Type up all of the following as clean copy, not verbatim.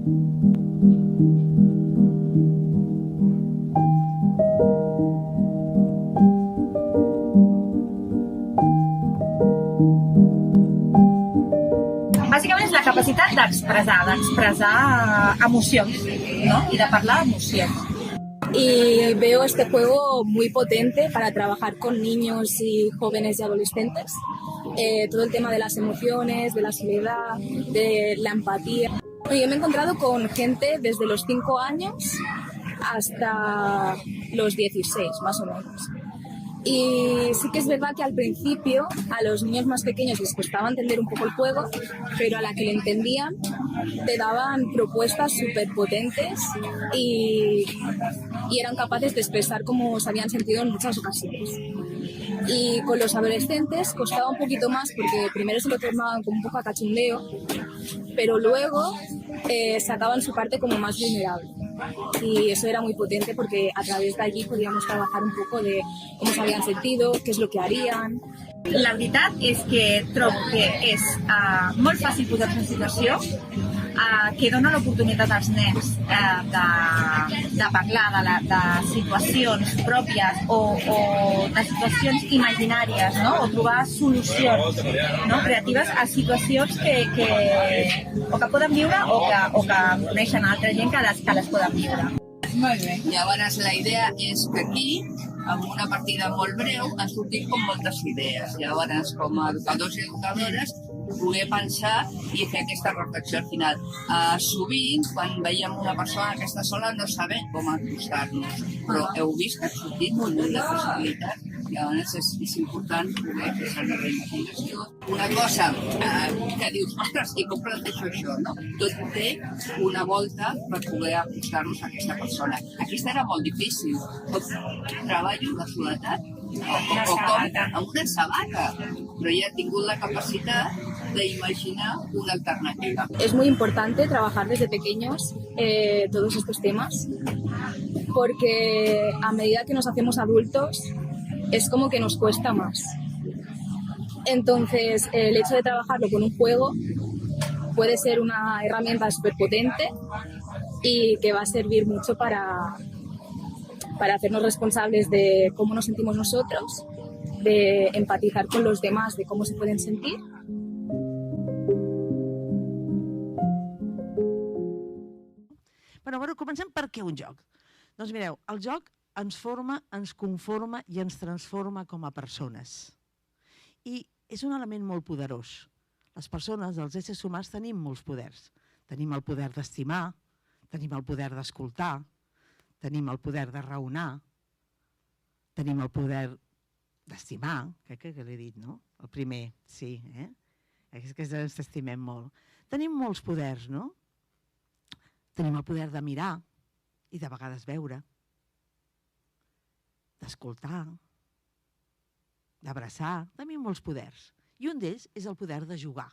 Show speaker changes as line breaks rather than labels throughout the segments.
Bàsicament és la capacitat d'expressar emocions, ¿no? Y de parlar emocions.
Y veo este juego muy potente para trabajar con niños y jóvenes y adolescentes. Todo el tema de las emociones, de la soledad, de la empatía. Yo me he encontrado con gente desde los 5 años hasta los 16, más o menos. Y sí que es verdad que al principio a los niños más pequeños les costaba entender un poco el juego, pero a la que lo entendían te daban propuestas súper potentes y eran capaces de expresar cómo se habían sentido en muchas ocasiones. Y con los adolescentes costaba un poquito más porque primero se lo tomaban como un poco a cachondeo, pero luego sacaban su parte como más vulnerable. Y eso era muy potente porque a través de allí podíamos trabajar un poco de cómo se habían sentido, qué es lo que harían.
La veritat és que trobo que és molt fàcil posar-se en situació, que dona l'oportunitat als nens de parlar de situacions pròpies o de situacions imaginàries, no? O trobar solucions, no? Creatives a situacions o que poden viure o que coneixen altra gent que les poden viure.
Molt bé. Llavors la idea és que aquí, amb una partida molt breu, han sortit com moltes idees. Llavors, com a educadors i educadores, poder pensar i fer aquesta reflexió al final. Sovint, quan veiem una persona que està sola, no sabem com acostar-nos, però heu vist que ha sortit un munt de possibilitats. Llavors és important poder fer servir la imaginació. Una cosa que dius, ostres, i com plantejo això, no? Tot té una volta per poder acostar-nos a aquesta persona. Aquesta era molt difícil. Com treballo la soledat o com amb una sabata, però ja he tingut la capacitat d'imaginar una alternativa.
Es muy importante trabajar desde pequeños todos estos temas, porque a medida que nos hacemos adultos es como que nos cuesta más. Entonces, el hecho de trabajarlo con un juego puede ser una herramienta súper potente y que va a servir mucho para hacernos responsables de cómo nos sentimos nosotros, de empatizar con los demás, de cómo se pueden sentir.
Bueno, comencem per què un joc? Doncs mireu, el joc ens forma, ens conforma i ens transforma com a persones. I és un element molt poderós. Les persones, els éssers humans, tenim molts poders. Tenim el poder d'estimar, tenim el poder d'escoltar, tenim el poder de raonar, tenim el poder d'estimar, crec que l'he dit, no? El primer, sí, és que ens estimem molt. Tenim molts poders, no? Tenim el poder de mirar i de vegades veure, d'escoltar, d'abraçar, tenim molts poders. I un d'ells és el poder de jugar.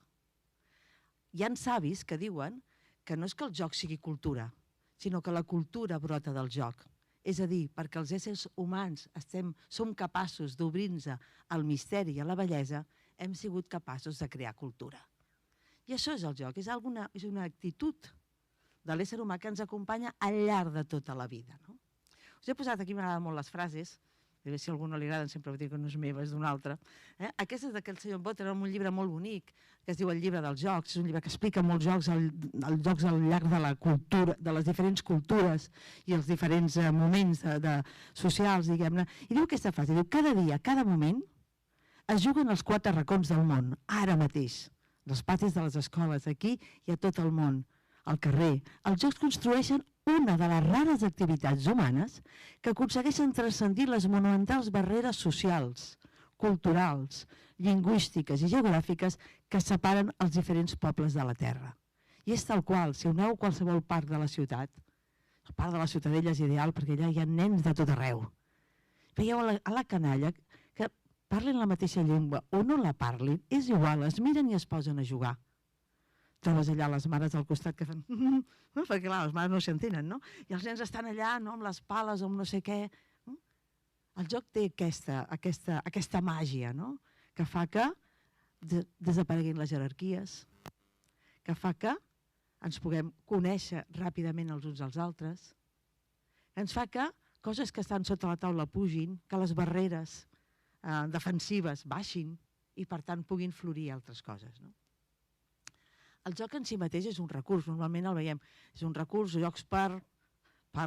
Hi ha savis que diuen que no és que el joc sigui cultura, sinó que la cultura brota del joc. És a dir, perquè els éssers humans som capaços d'obrir-nos al misteri i a la bellesa, hem sigut capaços de crear cultura. I això és el joc, és una actitud de l'ésser humà que ens acompanya al llarg de tota la vida. Us he posat aquí, m'agraden molt les frases, si a algú no li agraden sempre vull dir que no és meva, és d'un altre. Aquesta és d'aquell senyor Botter, un llibre molt bonic, que es diu El llibre dels jocs, és un llibre que explica molts jocs, els jocs al llarg de la cultura, de les diferents cultures i els diferents moments socials, diguem-ne. I diu aquesta frase, diu, cada dia, cada moment, es juguen els 4 racons del món, ara mateix, als patis de les escoles, aquí i a tot el món, al carrer. Els jocs construeixen una de les rares activitats humanes que aconsegueixen transcendir les monumentals barreres socials, culturals, lingüístiques i geogràfiques que separen els diferents pobles de la Terra. I és tal qual, si aneu a qualsevol parc de la ciutat, el parc de la Ciutadella és ideal perquè allà hi ha nens de tot arreu. Veieu a la canalla que parlin la mateixa llengua o no la parlin, és igual, es miren i es posen a jugar. Trobes allà les mares al costat que fan... perquè clar, les mares no s'entenen, no? I els nens estan allà amb les pales o amb no sé què. El joc té aquesta màgia, no? Que fa que desapareguin les jerarquies, que fa que ens puguem conèixer ràpidament els uns als altres, ens fa que coses que estan sota la taula pugin, que les barreres defensives baixin i per tant puguin florir altres coses. No? El joc en si mateix és un recurs, normalment el veiem, és un recurs, jocs per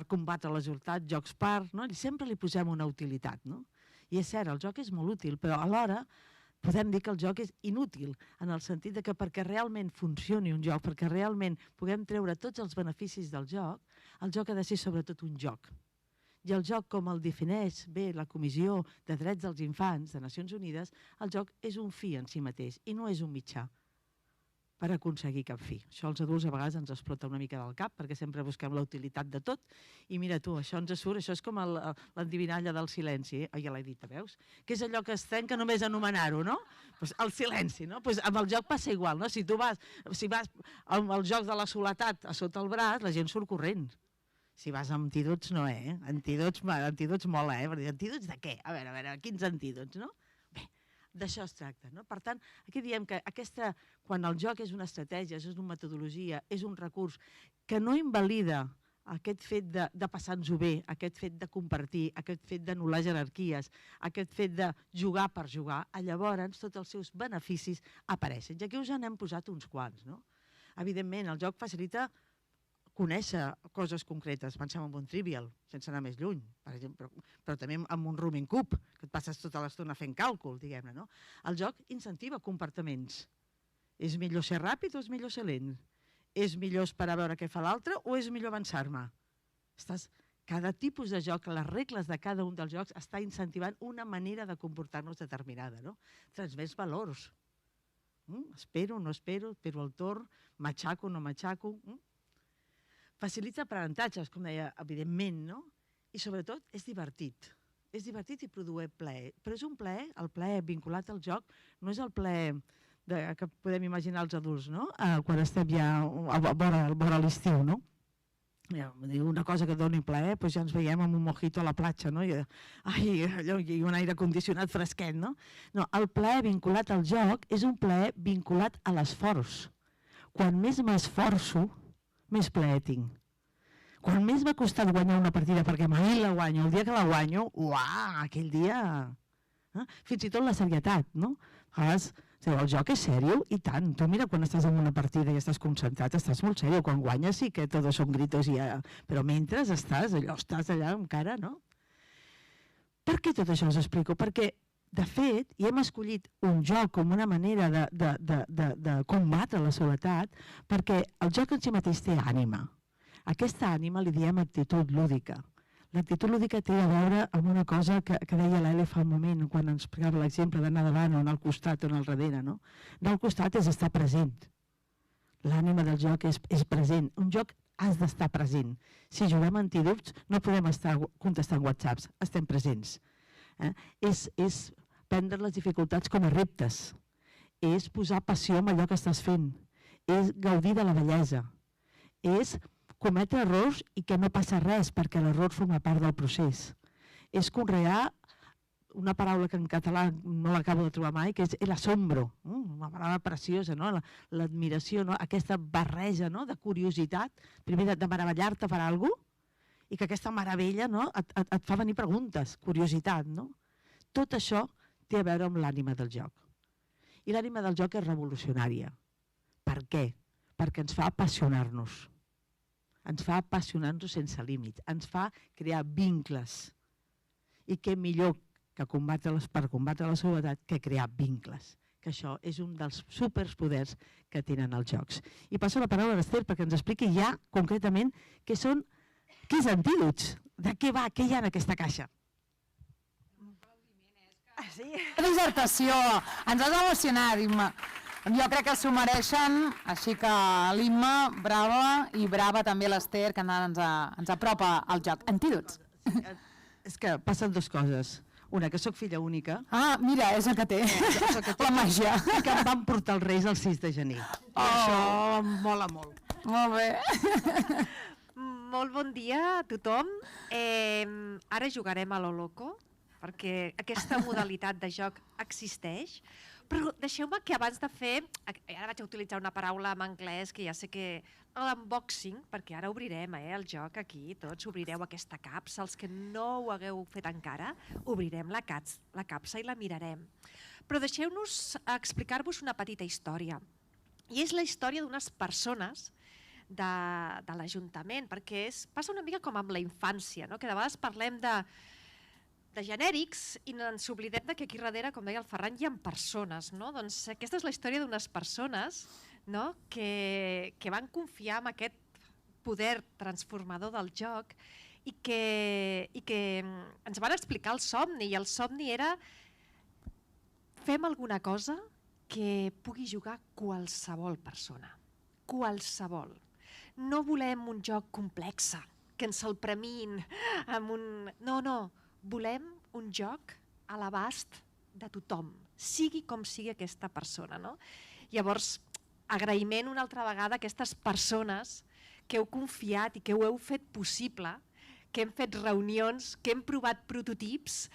combatre l'asortat, jocs per, no? I sempre li posem una utilitat. No? I és cert, el joc és molt útil, però alhora podem dir que el joc és inútil, en el sentit de que perquè realment funcioni un joc, perquè realment puguem treure tots els beneficis del joc, el joc ha de ser sobretot un joc. I el joc, com el defineix bé la Comissió de Drets dels Infants de Nacions Unides, el joc és un fi en si mateix i no és un mitjà per aconseguir cap fi. Això als adults a vegades ens explota una mica del cap perquè sempre busquem la utilitat de tot i mira tu, això ens surt, això és com l'endivinalla del silenci, ja l'he dit, veus? Que és allò que es trenca només anomenar-ho, no? Pues el silenci, no? Pues amb el joc passa igual, no? Si vas amb el joc de la soledat a sota el braç, la gent surt corrent. Si vas amb antídots, no, Antídots mola, Perquè antídots de què? A veure, quins antídots, no? Bé, d'això es tracta, no? Per tant, aquí diem que quan el joc és una estratègia, és una metodologia, és un recurs que no invalida aquest fet de passar-nos-ho bé, aquest fet de compartir, aquest fet d'anul·lar jerarquies, aquest fet de jugar per jugar, llavors tots els seus beneficis apareixen. I aquí us n'hem posat uns quants, no? Evidentment, el joc facilita conèixer coses concretes. Pensem en un trivial, sense anar més lluny, per exemple, però també en un rooming cube, que et passes tota l'estona fent càlcul, diguem-ne, no? El joc incentiva comportaments. És millor ser ràpid o és millor ser lent? És millor esperar a veure què fa l'altre o és millor avançar-me? Cada tipus de joc, les regles de cada un dels jocs està incentivant una manera de comportar-nos determinada, no? Transmets valors. Espero, no espero el torn, m'aixaco, no m'aixaco. Facilita aprenentatges, com deia, evidentment, no? I sobretot és divertit. És divertit i produeix plaer. Però és un plaer, el plaer vinculat al joc, no és el plaer que podem imaginar els adults, no? Quan estem ja a vora l'estiu, no? Una cosa que doni plaer, doncs ja ens veiem amb un mojito a la platja, no? I un aire condicionat fresquet, no? No, el plaer vinculat al joc és un plaer vinculat a l'esforç. Quan més m'esforço, més plaer tinc. Quan més m'ha costat guanyar una partida perquè mai la guanyo, el dia que la guanyo, uah, aquell dia... Fins i tot la serietat, no? A vegades, el joc és sèrio i tant. Tu mira, quan estàs en una partida i estàs concentrat, estàs molt sèrio. Quan guanyes sí que tots són gritos, però mentre estàs allà encara, no? Per què tot això us explico? Perquè de fet, i hem escollit un joc com una manera de combatre la soledat, perquè el joc en si mateix té ànima. Aquesta ànima li diem actitud lúdica. L'actitud lúdica té a veure amb una cosa que deia l'Ele fa un moment, quan ens explicava l'exemple d'anar davant o anar al costat o anar al darrere. Anar al costat és estar present. L'ànima del joc és present. Un joc has d'estar present. Si juguem antídots no podem estar contestant whatsapps, estem presents. És prendre les dificultats com a reptes, és posar passió en allò que estàs fent, és gaudir de la bellesa, és cometre errors i que no passa res perquè l'error forma part del procés, és conrear una paraula que en català no l'acabo de trobar mai, que és el asombro, una paraula preciosa, l'admiració, aquesta barreja de curiositat, primer de meravellar-te per alguna cosa, i que aquesta meravella et fa venir preguntes, curiositat. Tot això té a veure amb l'ànima del joc. I l'ànima del joc és revolucionària. Per què? Perquè ens fa apassionar-nos. Ens fa apassionar-nos sense límits. Ens fa crear vincles. I què millor que per combatre la soledat que crear vincles. Que això és un dels superpoders que tenen els jocs. I passo la paraula a l'Ester perquè ens expliqui ja concretament què és antídots, de què va, què hi ha en aquesta caixa.
Sí. Dissertació, ens has emocionat, Imma. Jo crec que s'ho mereixen, així que l'Imma, brava, i brava també l'Ester, que ens apropa al joc. Antídots.
És que passen dues coses. Una, que sóc filla única.
Ah, mira, és el que té, la màgia.
I que em van portar els Reis el 6 de gener. I això em mola molt.
Molt bé.
Molt bon dia a tothom. Ara jugarem a lo loco, perquè aquesta modalitat de joc existeix, però deixeu-me que abans de fer... Ara vaig a utilitzar una paraula en anglès que ja sé que l'unboxing, perquè ara obrirem el joc aquí, tots obrireu aquesta capsa, els que no ho hagueu fet encara, obrirem la capsa i la mirarem. Però deixeu-nos explicar-vos una petita història. I és la història d'unes persones de l'Ajuntament, perquè passa una mica com amb la infància, no? Que de vegades parlem de genèrics i ens oblidem que aquí darrere, com deia el Ferran, hi ha persones. No? Doncs aquesta és la història d'unes persones, no? que van confiar en aquest poder transformador del joc i que ens van explicar el somni, i el somni era fem alguna cosa que pugui jugar qualsevol persona, qualsevol. No volem un joc complex, que ens el premin amb un... No, volem un joc a l'abast de tothom, sigui com sigui aquesta persona. No? Llavors, agraïment una altra vegada a aquestes persones que heu confiat i que ho heu fet possible, que hem fet reunions, que hem provat prototips,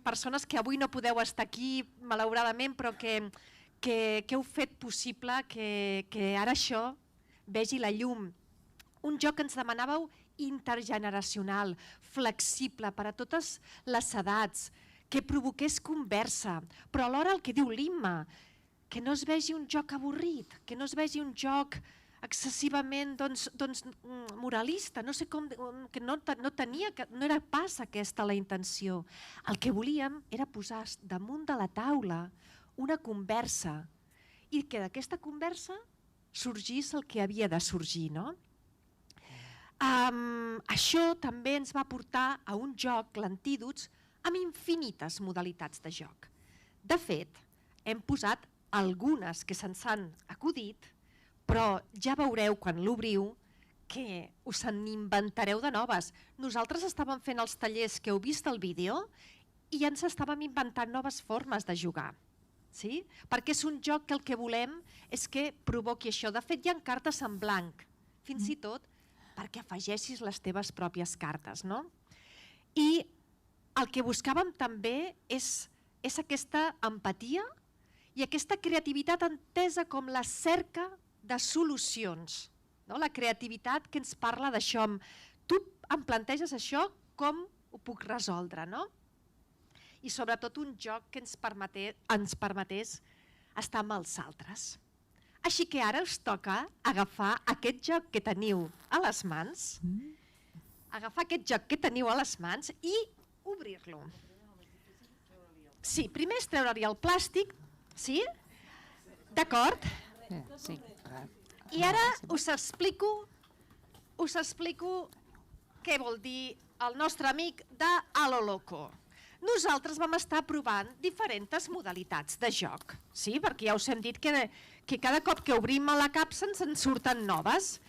persones que avui no podeu estar aquí, malauradament, però que heu fet possible que ara això vegi la llum. Un joc que ens demanàveu intergeneracional, flexible per a totes les edats, que provoqués conversa, però alhora el que diu l'Imma, que no es vegi un joc avorrit, que no es vegi un joc excessivament moralista, no sé com, que no era pas aquesta la intenció. El que volíem era posar damunt de la taula una conversa i que d'aquesta conversa sorgís el que havia de sorgir. No? Això també ens va portar a un joc, l'Antídots, amb infinites modalitats de joc. De fet, hem posat algunes que se'ns han acudit, però ja veureu quan l'obriu que us en inventareu de noves. Nosaltres estàvem fent els tallers que heu vist al vídeo i ja ens estàvem inventant noves formes de jugar. Sí? Perquè és un joc que el que volem és que provoqui això. De fet, hi ha cartes en blanc, fins i tot perquè afegeixis les teves pròpies cartes. No? I el que buscàvem també és aquesta empatia i aquesta creativitat entesa com la cerca de solucions. No? La creativitat que ens parla d'això. Tu em planteges això, com ho puc resoldre? No? I sobretot un joc que ens permetés estar amb els altres. Així que ara us toca agafar aquest joc que teniu a les mans, i obrir-lo. Sí, primer és treure-li el plàstic, sí? D'acord?
Sí.
I ara us explico què vol dir el nostre amic de A lo Loco. Nosaltres vam estar provant diferents modalitats de joc, sí? Perquè ja us hem dit que cada cop que obrim la capsa ens en surten noves.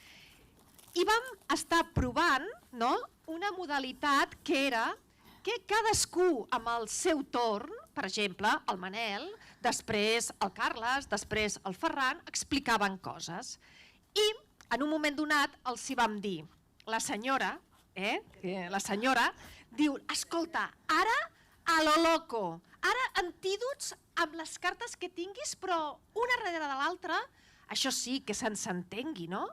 I vam estar provant, no?, una modalitat que era que cadascú amb el seu torn, per exemple, el Manel, després el Carles, després el Ferran, explicaven coses. I en un moment donat els hi vam dir, la senyora diu, escolta, ara a lo loco, ara antídots amb les cartes que tinguis, però una darrere de l'altra, això sí, que se'ns entengui, no?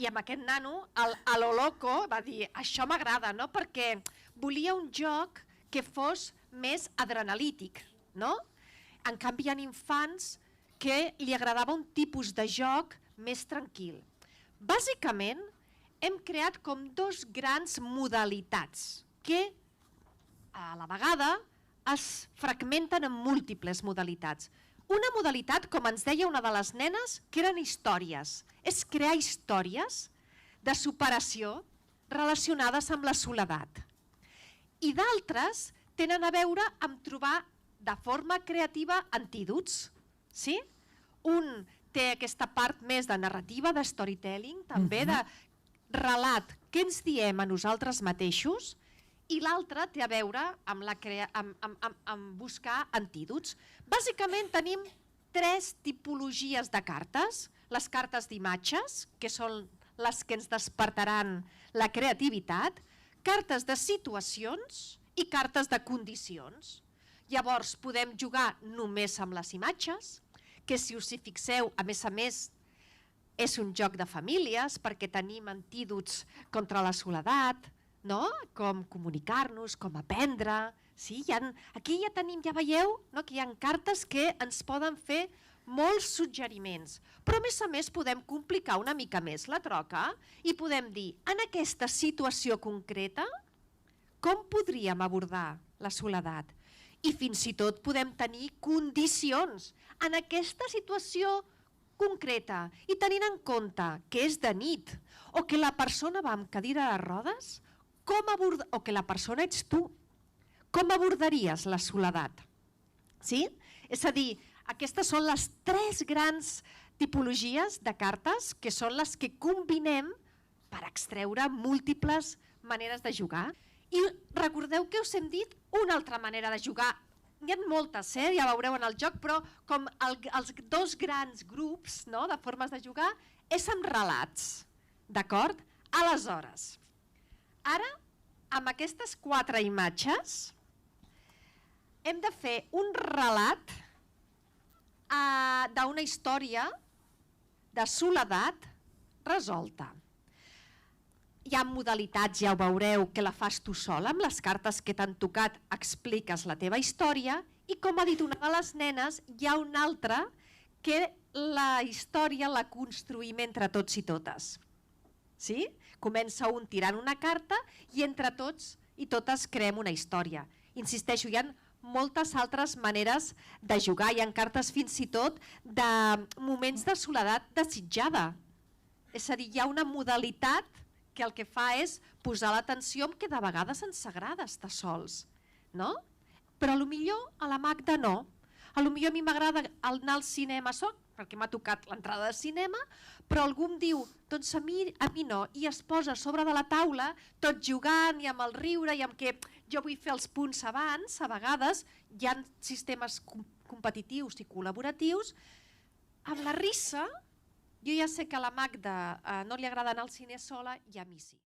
I amb aquest nano, a lo loco, va dir, això m'agrada, no? Perquè volia un joc que fos més adrenalític, no? En canvi, hi ha infants que li agradava un tipus de joc més tranquil. Bàsicament, hem creat com dos grans modalitats que a la vegada es fragmenten en múltiples modalitats. Una modalitat, com ens deia una de les nenes, que eren històries. És crear històries de superació relacionades amb la soledat. I d'altres tenen a veure amb trobar de forma creativa antídots. Sí? Un té aquesta part més de narrativa, de storytelling, també de relat, què ens diem a nosaltres mateixos, i l'altre té a veure amb buscar antídots. Bàsicament tenim 3 tipologies de cartes. Les cartes d'imatges, que són les que ens despertaran la creativitat, cartes de situacions i cartes de condicions. Llavors podem jugar només amb les imatges, que si us hi fixeu, a més, és un joc de famílies perquè tenim antídots contra la soledat, no? Com comunicar-nos, com aprendre. Sí? Aquí ja tenim, ja veieu, no? Que hi ha cartes que ens poden fer molts suggeriments, però a més podem complicar una mica més la troca i podem dir, en aquesta situació concreta, com podríem abordar la soledat? I fins i tot podem tenir condicions en aquesta situació concreta i tenint en compte que és de nit o que la persona va amb cadira de rodes o que la persona ets tu. Com abordaries la soledat? Sí? És a dir, aquestes són les 3 grans tipologies de cartes que són les que combinem per extreure múltiples maneres de jugar. I recordeu que us hem dit una altra manera de jugar. N'hi ha moltes, ja veureu en el joc, però com els 2 grans grups, no, de formes de jugar és amb relats. D'acord? Aleshores, ara, amb aquestes 4 imatges, hem de fer un relat d'una història de soledat resolta. Hi ha modalitats, ja ho veureu, que la fas tu sola, amb les cartes que t'han tocat expliques la teva història i, com ha dit una de les nenes, hi ha una altra que la història la construïm entre tots i totes. Sí? Comença un tirant una carta i entre tots i totes creem una història. Insisteixo, hi ha moltes altres maneres de jugar. Hi ha cartes fins i tot de moments de soledat desitjada. És a dir, hi ha una modalitat que el que fa és posar l'atenció en que de vegades ens agrada estar sols, no? Però potser a la Magda no. Potser a mi m'agrada anar al cinema sol, perquè m'ha tocat l'entrada de cinema, però algú em diu, doncs a mi no, i es posa a sobre de la taula, tot jugant i amb el riure i amb que jo vull fer els punts abans, a vegades hi ha sistemes competitius i col·laboratius, amb la risa, jo ja sé que a la Magda no li agrada anar al cine sola i a mi sí.